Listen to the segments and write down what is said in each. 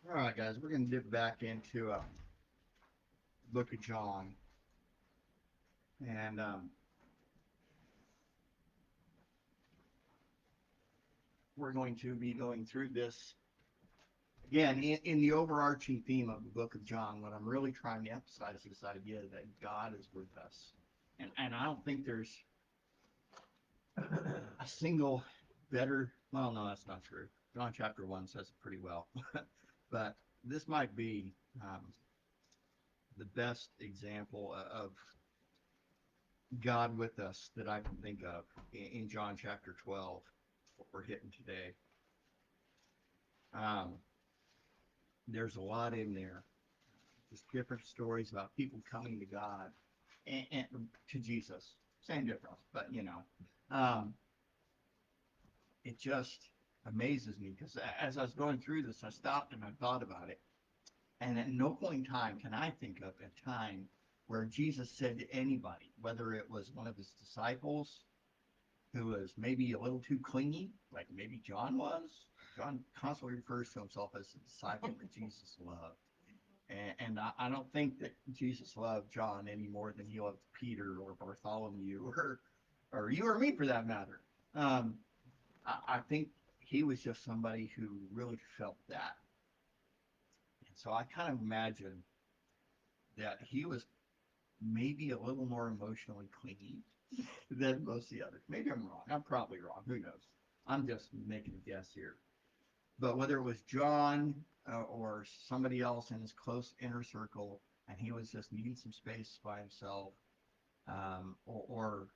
All right, guys, we're going to dip back into book of John, and we're going to be going through this again in the overarching theme of the book of John. What I'm really trying to emphasize is this idea that God is with us, and I don't think there's a single better. Well, no, that's not true. John chapter 1 says it pretty well, but this might be um, the best example of God with us that I can think of in John chapter 12, what we're hitting today. Um, there's a lot in there, just different stories about people coming to God and to Jesus. Same difference, but it just amazes me because as I was going through this, I stopped and I thought about it. And at no point in time can I think of a time where Jesus said to anybody, whether it was one of his disciples who was maybe a little too clingy, like maybe John was. John constantly refers to himself as a disciple that Jesus loved. And I don't think that Jesus loved John any more than he loved Peter or Bartholomew or you or me for that matter. Um, I think he was just somebody who really felt that. And so I kind of imagine that he was maybe a little more emotionally clingy than most of the others. Maybe I'm wrong. I'm probably wrong. Who knows? I'm just making a guess here. But whether it was John or somebody else in his close inner circle, and he was just needing some space by himself, or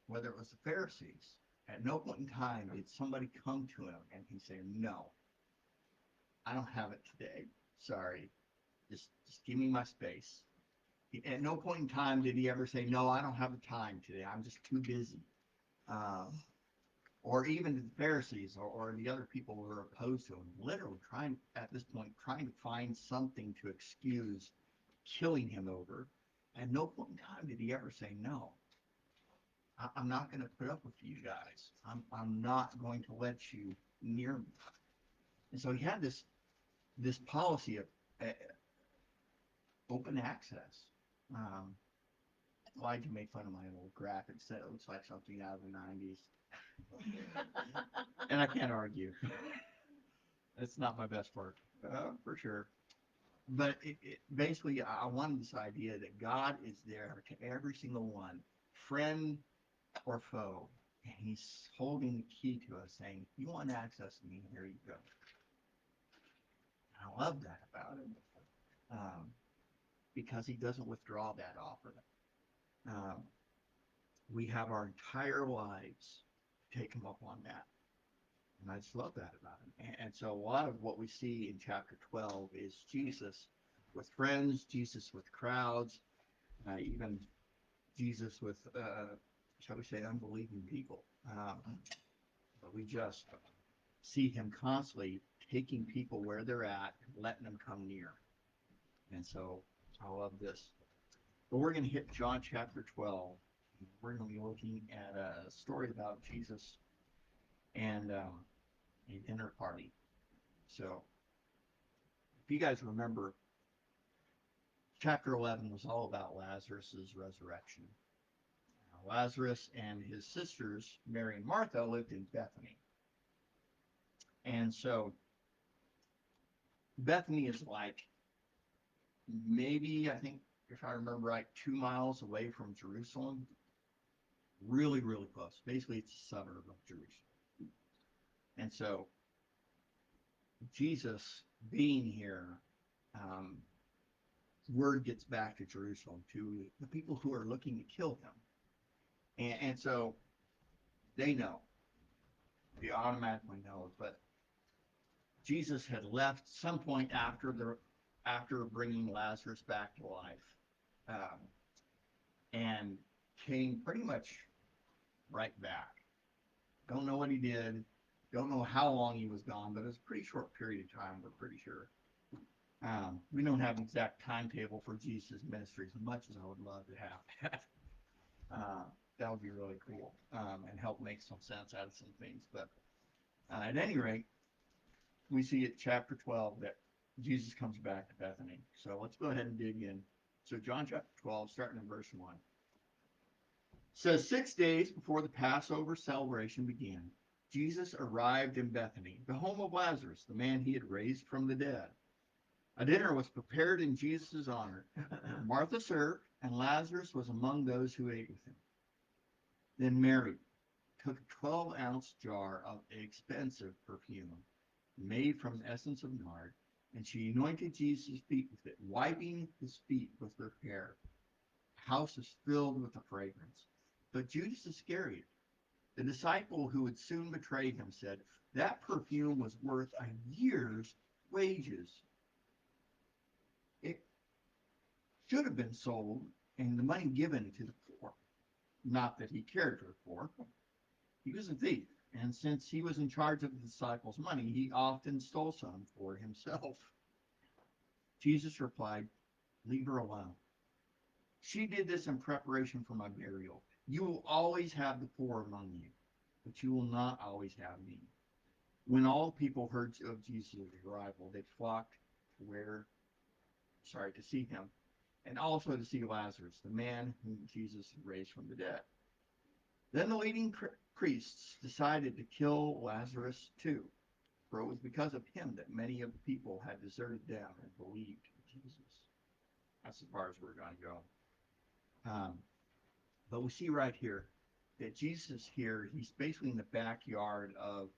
whether it was the Pharisees, at no point in time did somebody come to him and he say, "No, I don't have it today. Sorry, just give me my space." At no point in time did he ever say, "No, I don't have the time today. I'm just too busy." Um, or even the Pharisees or the other people who were opposed to him, literally trying at this point, trying to find something to excuse killing him over. At no point in time did he ever say, "No, I'm not going to put up with you guys. I'm not going to let you near me." And so he had this policy of uh, open access. Um, Elijah made fun of my old graphics. Said it looks like something out of the '90s, and I can't argue. It's not my best work, for sure. But basically, I wanted this idea that God is there to every single one, friend or foe, and He's holding the key to us, saying, "You want access to me? Here you go." And I love that about Him, um, because He doesn't withdraw that offer. Um, we have our entire lives to take Him up on that. And I just love that about him. And so a lot of what we see in chapter 12 is Jesus with friends, Jesus with crowds, even Jesus with, shall we say, unbelieving people. But we just see him constantly taking people where they're at and letting them come near. And so I love this. But we're going to hit John chapter 12. We're going to be looking at a story about Jesus and a dinner party. So if you guys remember, chapter 11 was all about Lazarus's resurrection. Now, Lazarus and his sisters, Mary and Martha, lived in Bethany. And so Bethany is like maybe, I think, if I remember right, 2 miles away from Jerusalem. Really, really close. Basically, it's a suburb of Jerusalem. And so Jesus being here, um, word gets back to Jerusalem to the people who are looking to kill him. And so they know, they automatically know. But Jesus had left some point after bringing Lazarus back to life, um, and came pretty much right back. Don't know what he did. Don't know how long he was gone, but it was a pretty short period of time. We're pretty sure. We don't have an exact timetable for Jesus' ministry, as much as I would love to have that. Uh, that would be really cool, and help make some sense out of some things. But at any rate, we see at chapter 12 that Jesus comes back to Bethany. So let's go ahead and dig in. So John chapter 12, starting in verse 1. Says 6 days before the Passover celebration began, Jesus arrived in Bethany, the home of Lazarus, the man he had raised from the dead. A dinner was prepared in Jesus' honor. Martha served, and Lazarus was among those who ate with him. Then Mary took a 12-ounce jar of expensive perfume made from the essence of nard, and she anointed Jesus' feet with it, wiping his feet with her hair. The house is filled with the fragrance. But Judas Iscariot, the disciple who would soon betray him, said, "That perfume was worth a year's wages. It should have been sold and the money given to the poor." Not that he cared for the poor. He was a thief. And since he was in charge of the disciples' money, he often stole some for himself. Jesus replied, "Leave her alone. She did this in preparation for my burial. You will always have the poor among you, but you will not always have me." When all people heard of Jesus' arrival, they flocked to to see him, and also to see Lazarus, the man whom Jesus had raised from the dead. Then the leading priests decided to kill Lazarus too, for it was because of him that many of the people had deserted them and believed in Jesus. That's as far as we're going to go. Um, but we see right here that Jesus here, he's basically in the backyard of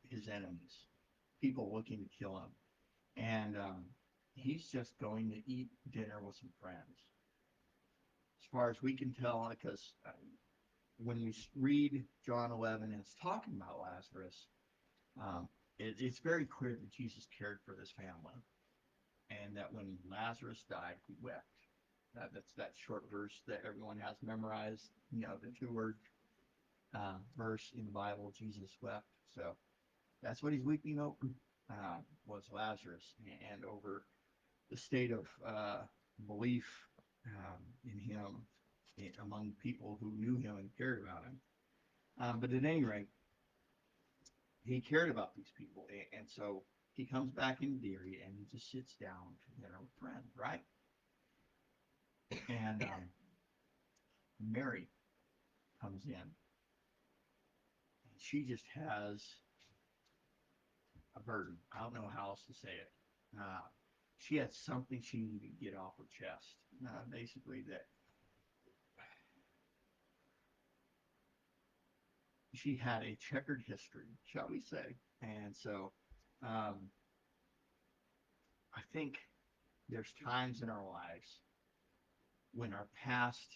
his enemies, people looking to kill him. And he's just going to eat dinner with some friends. As far as we can tell, because when we read John 11 and it's talking about Lazarus, it's very clear that Jesus cared for this family, and that when Lazarus died, he wept. That's that short verse that everyone has memorized, the two-word verse in the Bible, Jesus wept. So that's what he's weeping over, was Lazarus, and over the state of belief in him among people who knew him and cared about him. But at any rate, he cared about these people, and so he comes back in Deary and he just sits down to dinner with friends, right? And Mary comes in, and she just has a burden. I don't know how else to say it. She had something she needed to get off her chest. Basically, that she had a checkered history, shall we say. And so um, I think there's times in our lives when our past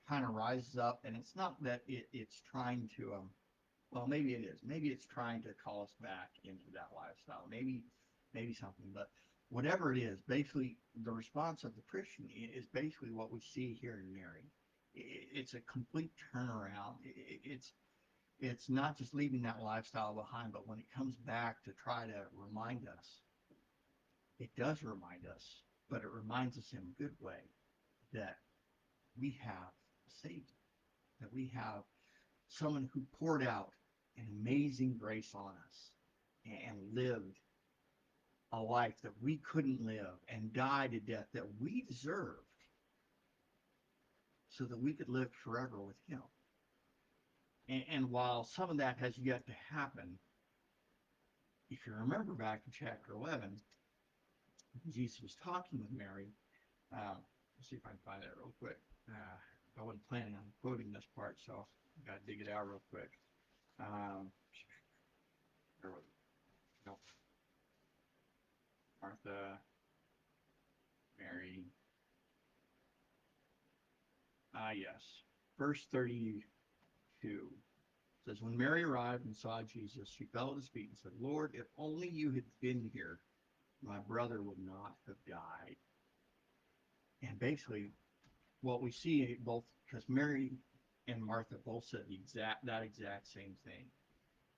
kind of rises up, and it's not that it's trying to, well, maybe it is. Maybe it's trying to call us back into that lifestyle. Maybe something, but whatever it is, basically the response of the Christian is basically what we see here in Mary. It's a complete turnaround. It's not just leaving that lifestyle behind, but when it comes back to try to remind us, it does remind us, but it reminds us in a good way that we have a Savior, that we have someone who poured out an amazing grace on us and lived a life that we couldn't live and died a death that we deserved so that we could live forever with him. And while some of that has yet to happen, if you remember back in chapter 11, Jesus was talking with Mary. Let's see if I can find that real quick. I wasn't planning on quoting this part, so I've got to dig it out real quick. No, Martha, Mary. Yes. Verse 32 says, "When Mary arrived and saw Jesus, she fell at his feet and said, 'Lord, if only you had been here, my brother would not have died.'" And basically, what we see both, because Mary and Martha both said that exact same thing.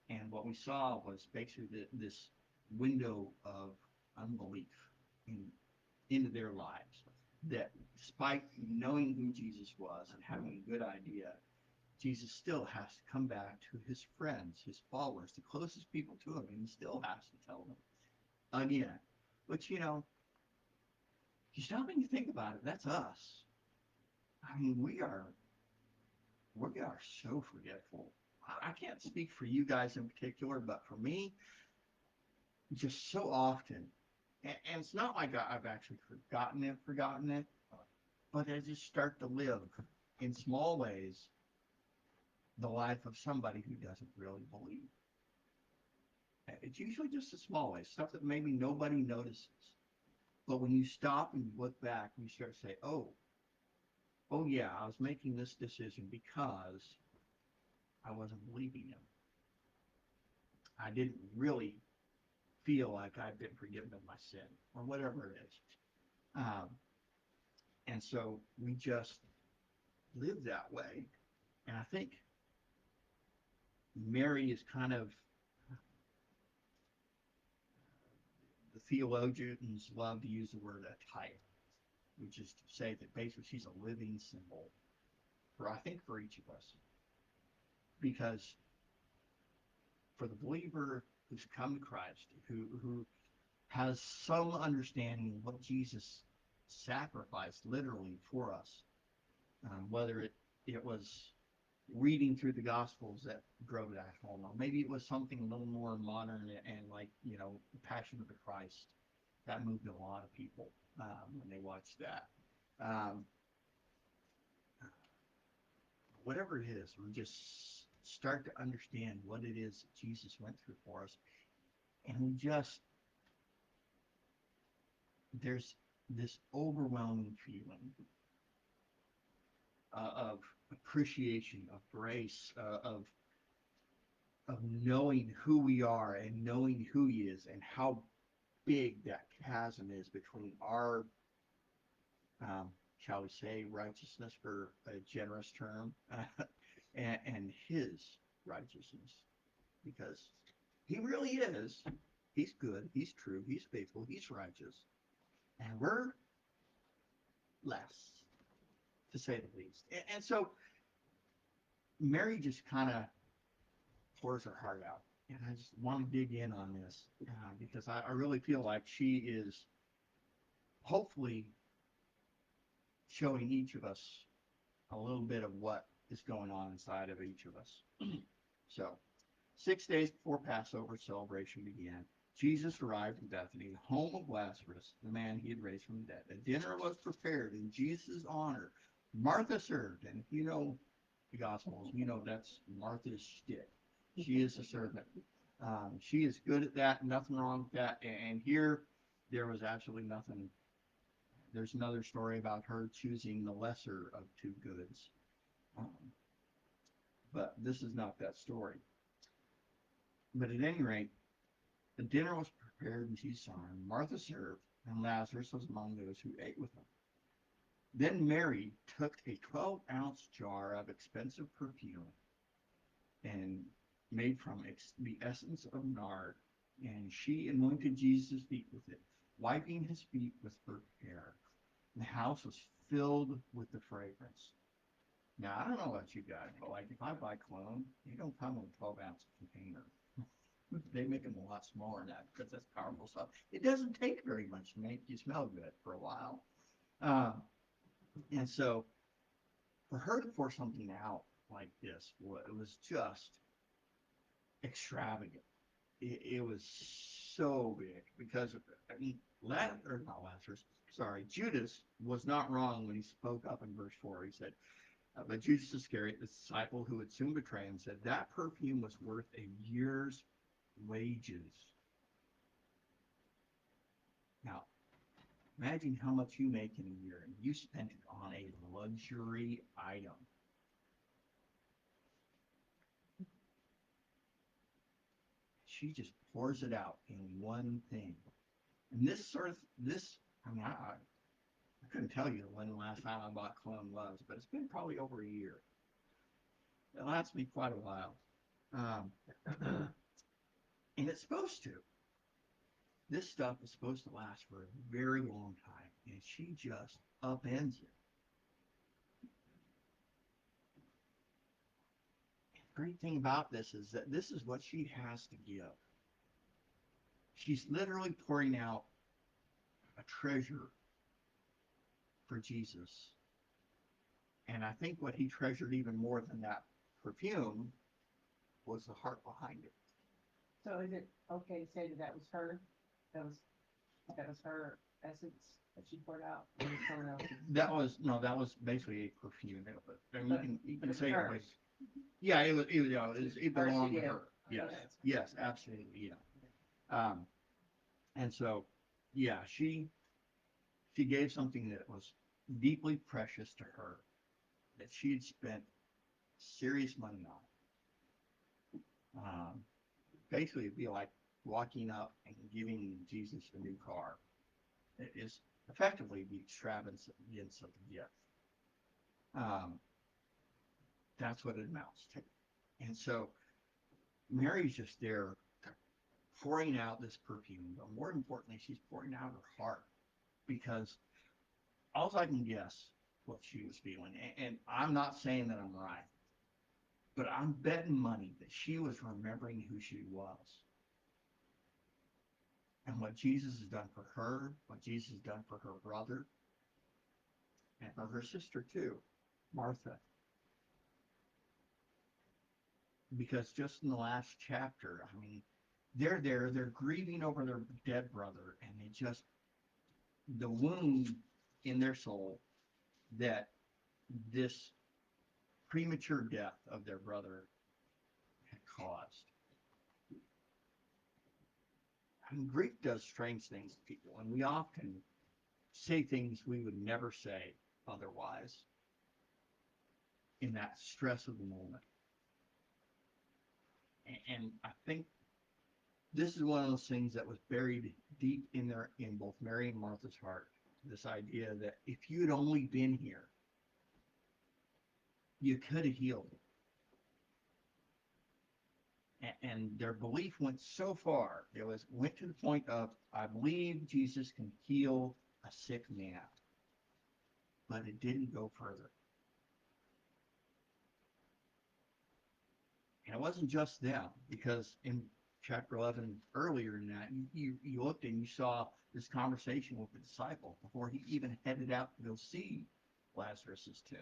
And what we saw was basically this window of unbelief in, into their lives. That despite knowing who Jesus was and having a good idea, Jesus still has to come back to his friends, his followers, the closest people to him, and he still has to tell them again. Which, you stop and you think about it, that's us. I mean, we are so forgetful. I can't speak for you guys in particular, but for me, just so often, and it's not like I've actually forgotten it, but I just start to live in small ways the life of somebody who doesn't really believe. It's usually just a small way, stuff that maybe nobody notices. But when you stop and you look back, you start to say, oh yeah, I was making this decision because I wasn't believing him. I didn't really feel like I've been forgiven of my sin or whatever it is. Um, and so we just live that way. And I think Mary is kind of, the theologians love to use the word a type, which is to say that basically she's a living symbol for, I think, for each of us. Because for the believer who's come to Christ, who has some understanding of what Jesus sacrificed literally for us, whether it was reading through the Gospels that drove that home, or maybe it was something a little more modern and like, the Passion of the Christ. That moved a lot of people when they watched that. Um, whatever it is, we just start to understand what it is that Jesus went through for us, and we just there's this overwhelming feeling of appreciation, of grace, of knowing who we are and knowing who He is, and how big that chasm is between our, shall we say, righteousness for a generous term, and His righteousness, because He really is. He's good. He's true. He's faithful. He's righteous, and we're less, to say the least. And so Mary just kind of pours her heart out. And I just want to dig in on this because I really feel like she is hopefully showing each of us a little bit of what is going on inside of each of us. So, 6 days before Passover celebration began, Jesus arrived in Bethany, the home of Lazarus, the man he had raised from the dead. A dinner was prepared in Jesus' honor. Martha served, and if you know the Gospels, you know that's Martha's shtick. She is a servant. She is good at that, nothing wrong with that. And here, there was absolutely nothing. There's another story about her choosing the lesser of two goods. Um, but this is not that story. But at any rate, the dinner was prepared in Jesus' honor. Martha served, and Lazarus was among those who ate with him. Then Mary took a 12-ounce jar of expensive perfume and made from the essence of nard, and she anointed Jesus' feet with it, wiping his feet with her hair. The house was filled with the fragrance. Now, I don't know about you guys, but like if I buy cologne, they don't come in a 12-ounce container. They make them a lot smaller than that because that's powerful stuff. It doesn't take very much to make you smell good for a while. Um, and so for her to pour something out like this, it was just extravagant. It was so big because, I mean, or not Lazarus, sorry, Judas was not wrong when he spoke up in verse 4. He said, but Judas Iscariot, the disciple who would soon betray him, said that perfume was worth a year's wages. Now, imagine how much you make in a year and you spent it on a luxury item. She just pours it out in one thing. And I mean, I couldn't tell you when the last time I bought cologne was, but it's been probably over a year. It lasts me quite a while. Um, and it's supposed to. This stuff is supposed to last for a very long time, and she just upends it. The great thing about this is that this is what she has to give. she's literally pouring out a treasure for Jesus. And I think what he treasured even more than that perfume was the heart behind it. So is it okay to say that that was her? That was that was her essence that she poured out, or was someone else's? That was no, that was basically a perfume. And But you but can it was say it was, hers. yeah, it Or she belonged to did. her. Yes, Okay. yes, absolutely, yeah. And so, yeah, she gave something that was deeply precious to her that she had spent serious money on. Basically, it'd be like walking up and giving Jesus a new car. It is effectively the extravagance of the gift. Um, that's what it amounts to. And so Mary's just there pouring out this perfume, but more importantly, she's pouring out her heart because all I can guess what she was feeling. And I'm not saying that I'm right, but I'm betting money that she was remembering who she was and what Jesus has done for her, what Jesus has done for her brother, and for her sister too, Martha. Because just in the last chapter, I mean, they're there, they're grieving over their dead brother, and they just, the wound in their soul that this premature death of their brother had caused. I mean, grief does strange things to people, and we often say things we would never say otherwise in that stress of the moment. And I think this is one of those things that was buried deep in in both Mary and Martha's heart. This idea that if you'd only been here, you could have healed it. And their belief went so far, went to the point of, I believe Jesus can heal a sick man, but it didn't go further. And it wasn't just them, because in chapter 11, earlier in that, you looked and you saw this conversation with the disciple before he even headed out to go see Lazarus's tomb.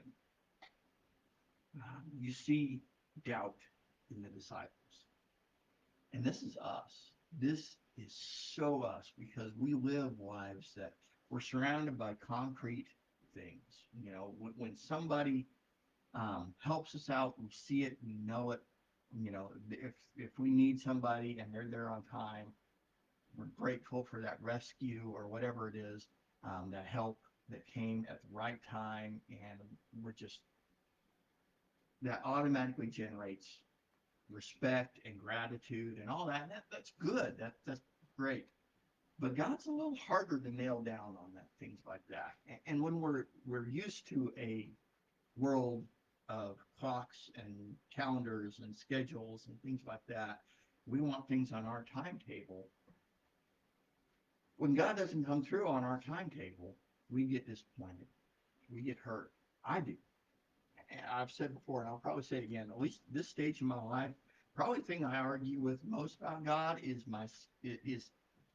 You see doubt in the disciples. And this is us. This is so us because we live lives that we're surrounded by concrete things. You know, when somebody helps us out, we see it, we know it. You know, if we need somebody and they're there on time, we're grateful for that rescue or whatever it is, that help that came at the right time, and we're just that automatically generates respect and gratitude and all that. That's good. That's great. But God's a little harder to nail down on that things like that. And when we're used to a world of clocks and calendars and schedules and things like that, we want things on our timetable. When God doesn't come through on our timetable, we get disappointed. We get hurt. I do. And I've said before, and I'll probably say it again, at least this stage in my life, probably the thing I argue with most about God is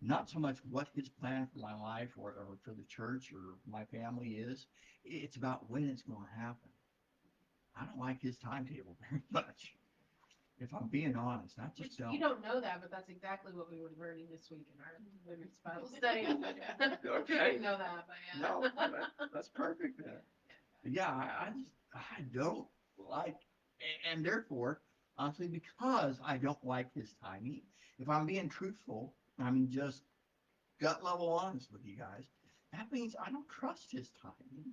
not so much what his plan for my life or for the church or my family is. It's about when it's going to happen. I don't like his timetable very much. If I'm being honest, I Which just don't. you don't know that, but that's exactly what we were learning this week in our women's Bible study. Okay. You didn't know that, but yeah. No, that's perfect then. Yeah, I don't like, and therefore, honestly, because I don't like his timing, if I'm being truthful, I'm just gut level honest with you guys, that means I don't trust his timing.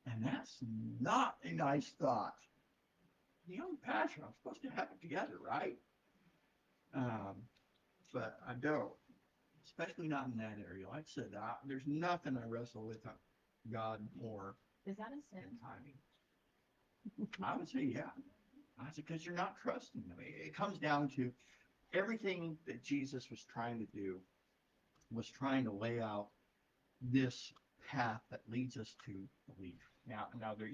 And that's not a nice thought. You know, passion, I'm supposed to have it together, right? Um, but I don't, especially not in that area. Like I said, there's nothing I wrestle with God more Is that a than sin? timing. I would say, yeah. I said, because you're not trusting them. It comes down to everything that Jesus was trying to do was trying to lay out this path that leads us to belief. Now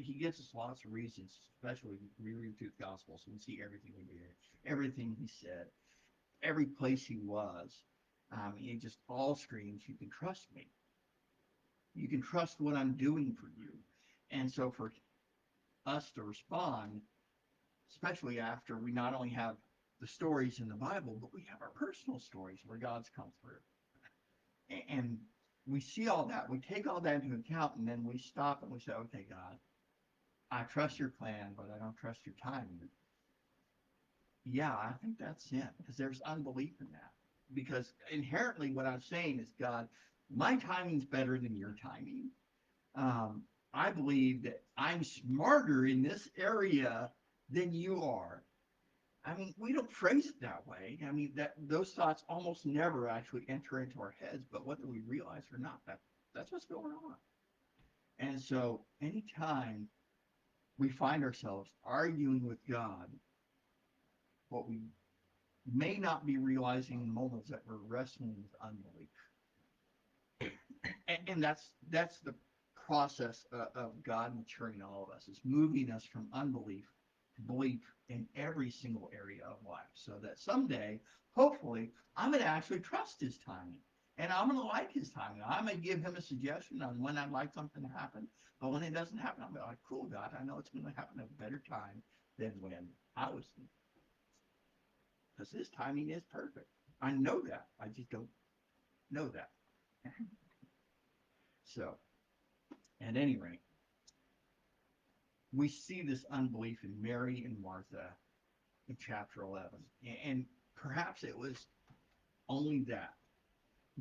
he gives us lots of reasons, especially we read through the Gospels, and we see everything he did, everything he said. every place he was, it just all screams, you can trust me. You can trust what I'm doing for you. And so for us to respond, especially after we not only have the stories in the Bible, but we have our personal stories where God's come through. And we see all that, we take all that into account, and then we stop and we say, okay, God, I trust your plan, but I don't trust your timing. Yeah, I think that's sin because there's unbelief in that. Because inherently, what I'm saying is, God, my timing's better than your timing. Um, I believe that I'm smarter in this area than you are. I mean, we don't phrase it that way. I mean, that those thoughts almost never actually enter into our heads, but whether we realize or not, that's what's going on. And so, anytime we find ourselves arguing with God, what we may not be realizing in moments that we're wrestling with unbelief. And that's the process of God maturing all of us. It's moving us from unbelief to belief in every single area of life, so that someday, hopefully, I'm going to actually trust His timing, and I'm going to like His timing. I may give Him a suggestion on when I'd like something to happen, but when it doesn't happen, I'm like, "Cool, God, I know it's going to happen at a better time than when I was thinking, because His timing is perfect. I know that. I just don't know that." So, at any rate, we see this unbelief in Mary and Martha in chapter 11. And perhaps it was only that.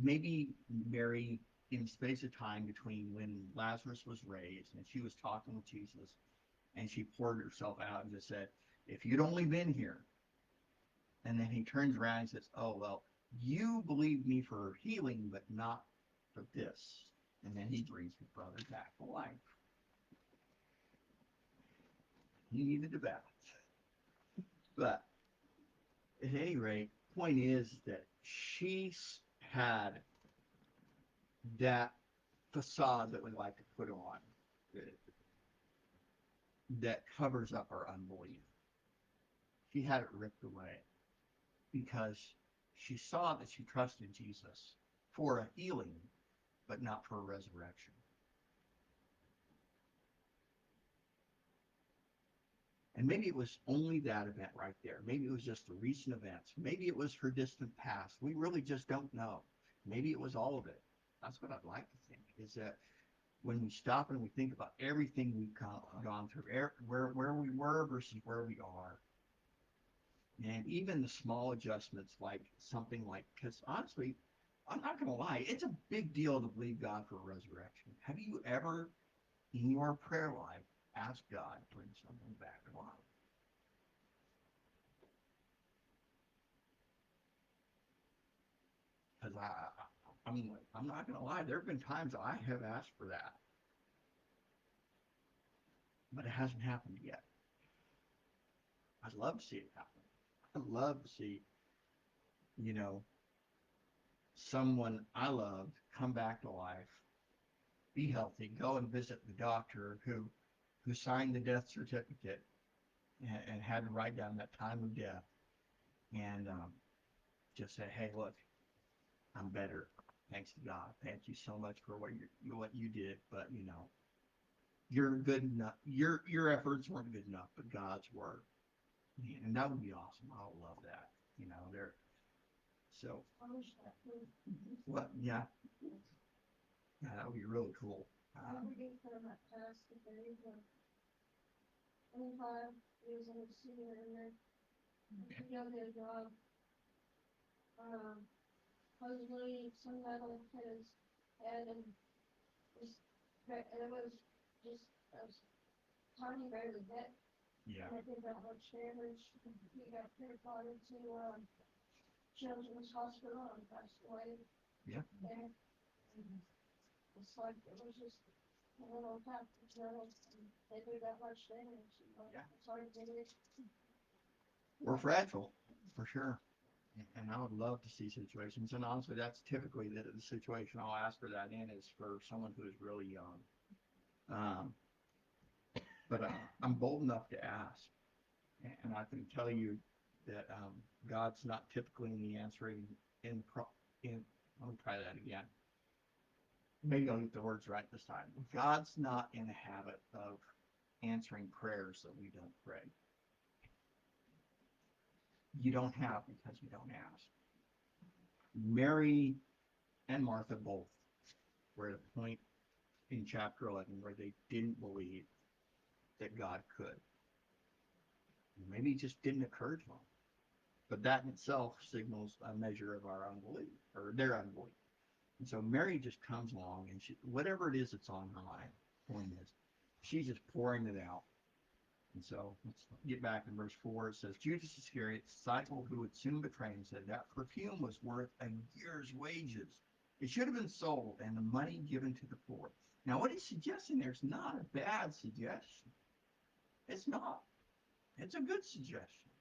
Maybe Mary, in the space of time between when Lazarus was raised and she was talking with Jesus, and she poured herself out and just said, "If you'd only been here." And then he turns around and says, "Oh, well, you believed me for healing, but not for this." And then he brings his brother back to life. He needed a bath. But at any rate, point is that she had that facade that we like to put on that covers up our unbelief. She had it ripped away because she saw that she trusted Jesus for a healing, but not for a resurrection. And maybe it was only that event right there. Maybe it was just the recent events. Maybe it was her distant past. We really just don't know. Maybe it was all of it. That's what I'd like to think, is that when we stop and we think about everything we've gone through, where we were versus where we are, and even the small adjustments, like something like, because honestly, I'm not going to lie, it's a big deal to believe God for a resurrection. Have you ever, in your prayer life, asked God to bring someone back to life? Because I'm not going to lie, there have been times I have asked for that, but it hasn't happened yet. I'd love to see it happen. I'd love to see, you know, someone I loved come back to life, be healthy, go and visit the doctor who signed the death certificate and had to write down that time of death, and just say, "Hey, look, I'm better. Thanks to God. Thank you so much for what you did, but you're good enough. Your efforts weren't good enough, but God's were." And that would be awesome. I would love that. There. So what? Yeah, yeah, that would be really cool. Supposedly some metal hit his head and it was just a tiny barely hit. Yeah, And it did that much damage. He got transported to Children's Hospital and passed away yeah, there. And it's like it was just a little tap metal and they do that much damage. yeah. It's hard to get it. We're fragile, for sure. And I would love to see situations. And honestly, that's typically the situation I'll ask for that in is for someone who is really young. Um, but I'm bold enough to ask. And I can tell you that God's not typically in the answering in in. Let me try that again. Maybe I'll get the words right this time. God's not in the habit of answering prayers that we don't pray. You don't have because you don't ask. Mary and Martha both were at a point in chapter 11 where they didn't believe that God could. Maybe it just didn't occur to them. But that in itself signals a measure of our unbelief, or their unbelief. And so Mary just comes along, and whatever it is that's on her mind, point is, she's just pouring it out. And so let's get back in verse 4. It says, Judas Iscariot, disciple who would soon betray him, said that perfume was worth a year's wages. It should have been sold and the money given to the poor. Now, what he's suggesting there is not a bad suggestion. It's not. It's a good suggestion.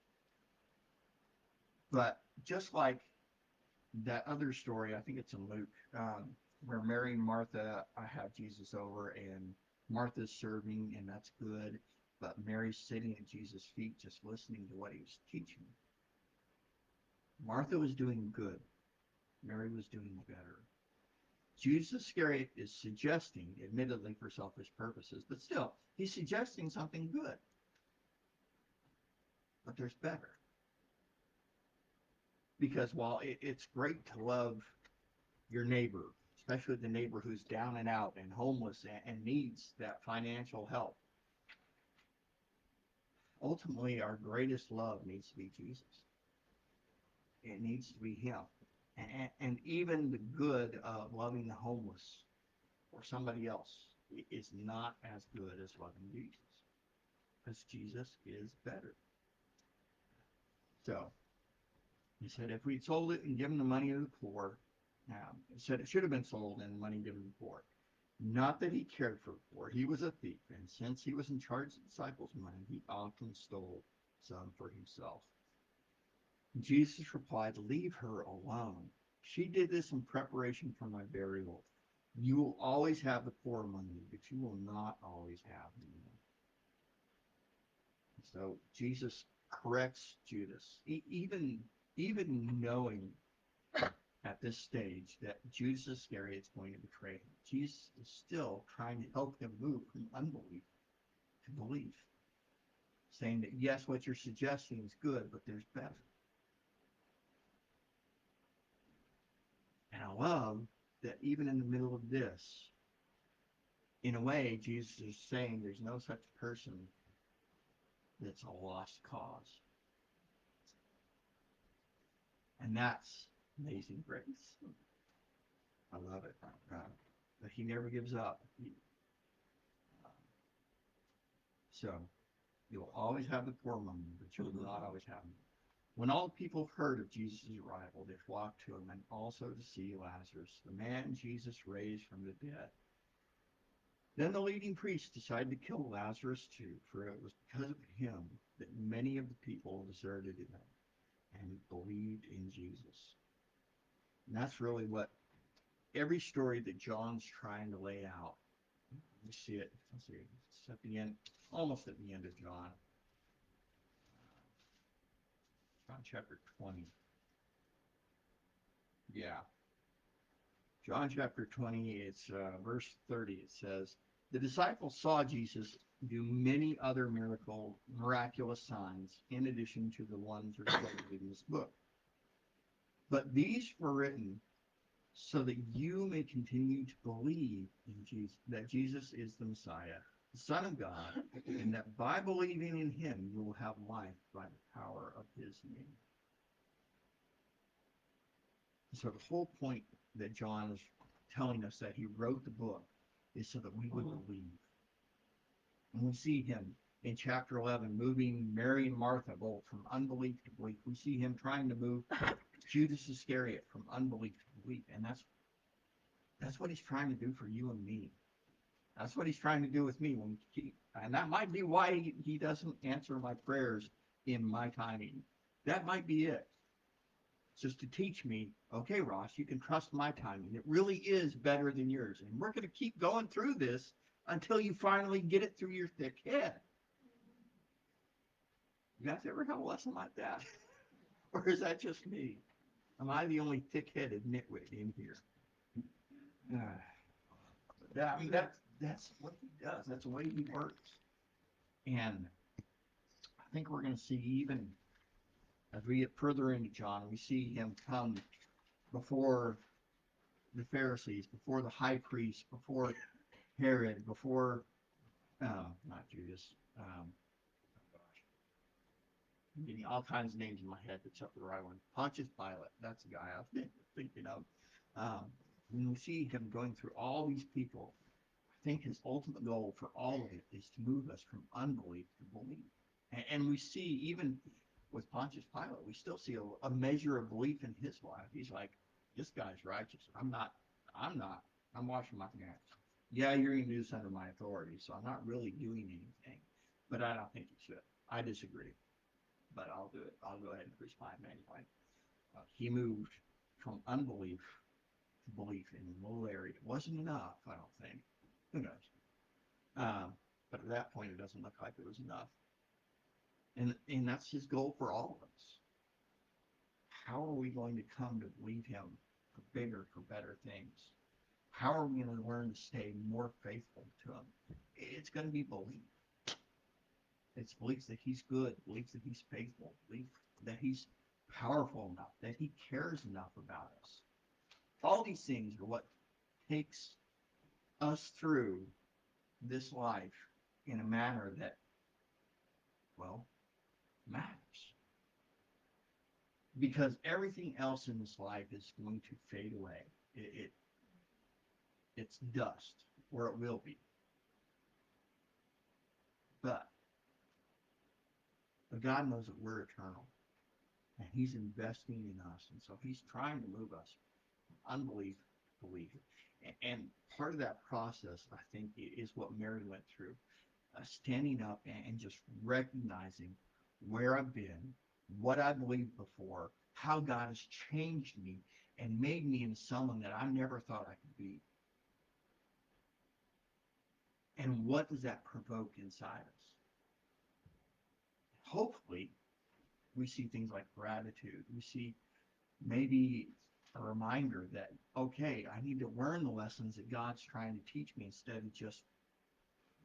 But just like that other story, I think it's in Luke, where Mary and Martha have Jesus over, and Martha's serving, and that's good. But Mary's sitting at Jesus' feet just listening to what he was teaching. Martha was doing good. Mary was doing better. Judas Iscariot is suggesting, admittedly for selfish purposes, but still, he's suggesting something good. But there's better. Because while it's great to love your neighbor, especially the neighbor who's down and out and homeless and needs that financial help, ultimately our greatest love needs to be Jesus. It needs to be him. And even the good of loving the homeless or somebody else is not as good as loving Jesus, because Jesus is better. So he said, if we'd sold it and given the money to the poor, he said it should have been sold and money given to the poor. Not that he cared for the poor. He was a thief, and since he was in charge of the disciples' money, he often stole some for himself. Jesus replied, leave her alone. She did this in preparation for my burial. You will always have the poor among you, but you will not always have me. So Jesus corrects Judas, even knowing at this stage that Judas Iscariot is going to betray him. Jesus is still trying to help him move from unbelief to belief, saying that yes, what you're suggesting is good, but there's better. And I love that even in the middle of this, in a way, Jesus is saying there's no such person that's a lost cause. And that's amazing grace. I love it. But he never gives up. So you'll always have the poor among you, but you will not always have me. When all the people heard of Jesus' arrival, they flocked to him, and also to see Lazarus, the man Jesus raised from the dead. Then the leading priests decided to kill Lazarus too, for it was because of him that many of the people deserted him and believed in Jesus. And that's really what every story that John's trying to lay out. You see it. Let's see. It's at the end, almost at the end of John. John chapter 20. Yeah. John chapter 20, it's verse 30. It says, the disciples saw Jesus do many other miraculous signs in addition to the ones recorded in this book. But these were written so that you may continue to believe in Jesus, that Jesus is the Messiah, the Son of God, and that by believing in him, you will have life by the power of his name. So the whole point that John is telling us that he wrote the book is so that we would believe. And we see him in chapter 11 moving Mary and Martha both from unbelief to belief. We see him trying to move Judas Iscariot from unbelief to belief. And that's what he's trying to do for you and me. That's what he's trying to do with me. And that might be why he doesn't answer my prayers in my timing. That might be it. Just to teach me, okay, Ross, you can trust my timing. It really is better than yours. And we're going to keep going through this until you finally get it through your thick head. You guys ever have a lesson like that? Or is that just me? Am I the only thick-headed nitwit in here? Yeah, I mean, that's what he does. That's the way he works. And I think we're going to see even as we get further into John, we see him come before the Pharisees, before the high priest, before Herod, before not Judas. Oh gosh, I'm getting all kinds of names in my head except for the right one. Pontius Pilate. That's the guy I was thinking of. Um, when we see him going through all these people, I think his ultimate goal for all of it is to move us from unbelief to belief. And we see even with Pontius Pilate, we still see a measure of belief in his life. He's like, this guy's righteous. I'm not. I'm not. I'm washing my hands. Yeah, you're going to do this under my authority, so I'm not really doing anything. But I don't think he should. I disagree. But I'll do it. I'll go ahead and crucify him anyway. He moved from unbelief to belief in a little area. It wasn't enough, I don't think. Who knows? But at that point, it doesn't look like it was enough. And that's his goal for all of us. How are we going to come to believe him for bigger, for better things? How are we going to learn to stay more faithful to him? It's going to be belief. It's belief that he's good, belief that he's faithful, belief that he's powerful enough, that he cares enough about us. All these things are what takes us through this life in a manner that, well, matters. Because everything else in this life is going to fade away. It's dust, or it will be. But, but God knows that we're eternal, and He's investing in us, and so He's trying to move us from unbelief to belief. And part of that process, I think, is what Mary went through, standing up and just recognizing where I've been, what I believed before, how God has changed me and made me into someone that I never thought I could be. And what does that provoke inside us? Hopefully, we see things like gratitude. We see maybe a reminder that, okay, I need to learn the lessons that God's trying to teach me instead of just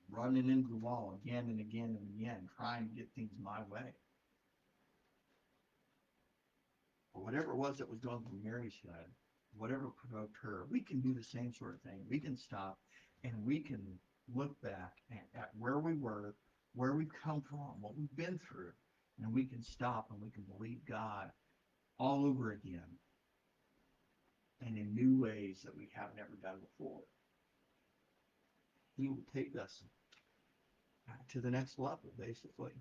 running into the wall again and again and again, trying to get things my way. Or whatever it was that was going through Mary's head, whatever provoked her, we can do the same sort of thing. We can stop and we can look back at where we were, where we've come from, what we've been through, and we can stop and we can believe God all over again and in new ways that we have never done before. He will take us to the next level, basically.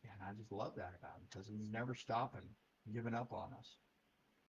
And I just love that about him because he's never stopping, giving up on us.